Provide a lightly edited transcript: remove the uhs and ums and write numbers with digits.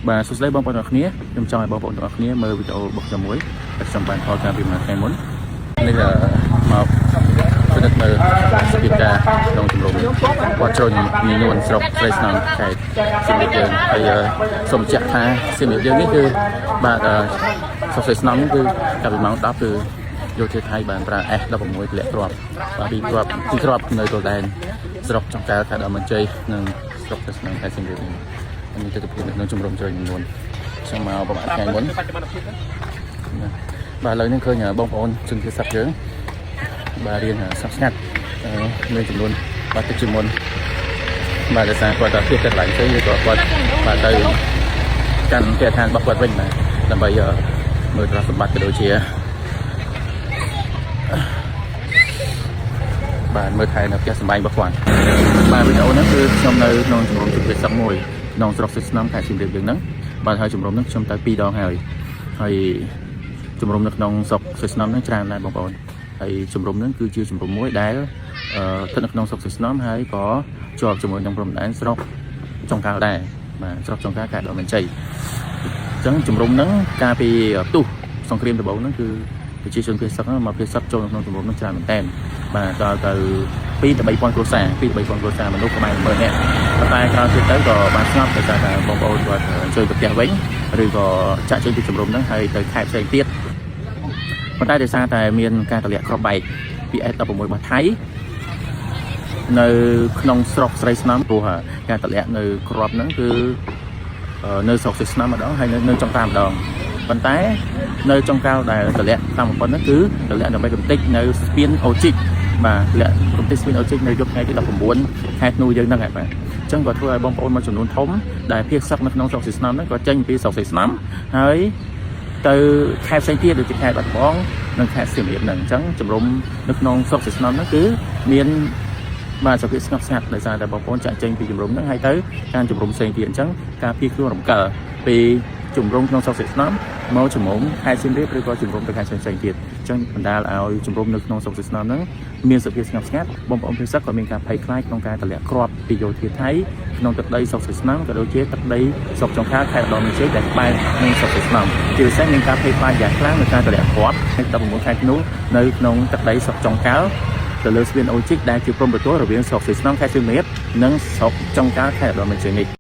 បាទសួស្តីបងប្អូនទាំងអស់គ្នាខ្ញុំចង់ឲ្យបងប្អូនទាំងអស់គ្នាមើលវីដេអូរបស់ខ្ញុំមួយដែលខ្ញុំបានថតកាលពីមួយថ្ងៃមុននេះមកពិនិត្យមើលស្ពីកាក្នុងជំរំគាត់ជ្រុញញញួនស្រុកស្រីស្នំខេត្តសៀមរាបយើងហើយសូមបញ្ជាក់ថាសៀមរាបយើងនេះគឺបាទស្រុកស្រីស្នំគឺកាលពីម៉ោង 10 គឺយោធាថៃបានប្រើ S16 ទម្លាក់គ្រាប់បាទពីគ្រាប់នៅទល់ដែនស្រុកចង្កែលខេត្តឧត្តរមានជ័យនិងស្រុកស្រីស្នំខេត្តសៀមរាបយើងនេះទិដ្ឋភាពនៅក្នុងជំរំជ្រុញញញួនខ្ញុំមកប្រហែលថ្ងៃមុនបាទឥឡូវនេះឃើញបងប្អូនជនជាតិសាសយើងបាទរៀនសាស្ត្រស្ងាត់មានចំនួនបាទទឹកជាមុនបាទដោយសារគាត់ទៅទៀតទៅកន្លែងផ្សេងឬក៏គាត់បាទទៅកាន់គេឋានរបស់គាត់វិញបាទដើម្បីមើលទ្រព្យសម្បត្តិក៏ដូចជាបាទមើលថែនៅផ្ទះសម្បែងរបស់គាត់បាទវីដេអូនេះគឺខ្ញុំនៅក្នុងជំរំជំរាបសឹកមួយក្នុងស្រុកស្រីស្នំខេត្តសៀមរាបយើងហ្នឹងបាទហើយជំរំនេះខ្ញុំទៅ2 ដងហើយជំរំនៅក្នុងស្រុកស្រីស្នំហ្នឹងច្រើនដែរបងប្អូនហើយជំរំហ្នឹងគឺជាជំរំមួយដែលស្ថិតនៅក្នុងស្រុកស្រីស្នំហើយក៏ជាប់ជាមួយនឹងព្រំដែនស្រុកចុងកាល់ដែរបាទស្រុកចុងកាល់ខេត្តឧត្តរមានជ័យអញ្ចឹងជំរំហ្នឹងកាលពីផ្ទុះសង្គ្រាមដំបូងហ្នឹងគឺប្រជាជនភាគសឹកមកភាគសឹកចូលក្នុងជំរំហ្នឹងច្រើនមែនតើបាទដល់ទៅ2 ទៅ 3,000 គ្រួសារគ្រួសារមនុស្សប្រហែល 10,000 នាក់ប៉ុន្តែក្រោយទៀតទៅក៏បានស្ងប់ដោយសារតែបងប្អូនគាត់ជួយទៅផ្ទះវិញឬក៏ចាក់ចេញពីជំរំហ្នឹងហើយទៅខេត្តផ្សេងទៀតប៉ុន្តែដោយសារតែមានការទម្លាក់គ្រាប់បែកពី S16 របស់ថៃនៅក្នុងស្រុកស្រីស្នំព្រោះការទម្លាក់នៅគ្រាប់ហ្នឹងគឺនៅស្រុកស្រីស្នំម្ដងហើយនៅចុងកាល់ម្ដងប៉ុន្តែនៅចុងកាល់ដែលទម្លាក់តាមបំផុតហ្នឹងគឺទម្លាក់នៅកំតិចនៅស្ពានអូជីកបាទទម្លាក់កំតិចស្ពានអូជីកនៅយប់ថ្ងៃទី 19 ខែធ្នូយើងហ្នឹងហើយបាទអញ្ចឹងក៏ធ្វើឲ្យបងប្អូនមួយចំនួនធំដែលភាគសឹកនៅក្នុងស្រុកស្រីស្នំហ្នឹងក៏ចេញពីស្រុកស្រីស្នំហើយទៅខេត្តផ្សេងទៀតដូចជាខេត្តបាត់ដំបងនិងខេត្តសៀមរាបហ្នឹងអញ្ចឹងជំរំនៅក្នុងស្រុកស្រីស្នំហ្នឹងគឺមានបាទសភាពស្ងប់ស្ងាត់ដោយសារតែបងប្អូនចាក់ចេញពីជំរំហ្នឹងហើយទៅការជំរំផ្សេងទៀតអញ្ចឹងការភៀសខ្លួនរំកិលពីជំរំក្នុងស្រុកស្រីស្នំមកជំរំខេត្តសៀមរាបឬក៏ជំរំទៅខេត្តផ្សេងទៀតអញ្ចឹងបណ្ដាលឲ្យជំរំនៅក្នុងស្រុកស្រីស្នំហ្នឹងមានសភាពស្ងប់ស្ងាត់បងប្អូនភាគសឹកក៏មានការភ័យខ្លាចក្នុងការទម្លាក់គ្រាប់ពីយោធាថៃក្នុងទឹកដីស្រុកស្រីស្នំក៏ដូចជាទឹកដីស្រុកចុងកាល់ខេត្តឧត្តរមានជ័យដែលក្បែរនឹងស្រុកស្រីស្នំជាពិសេសមានការភ័យខ្លាចយ៉ាងខ្លាំងនៅការទម្លាក់គ្រាប់នៅ16 ខែធ្នូនៅក្នុងទឹកដីស្រុកចុងកាល់ទៅលើស្ពានអូជីកដែលជាព្រំប្រទល់រវាងស្រុកស្រីស្នំខេត្តសៀមរាបនិងស្រុកចុងកាល់ខេត្តឧត្តរមានជ័យនេះ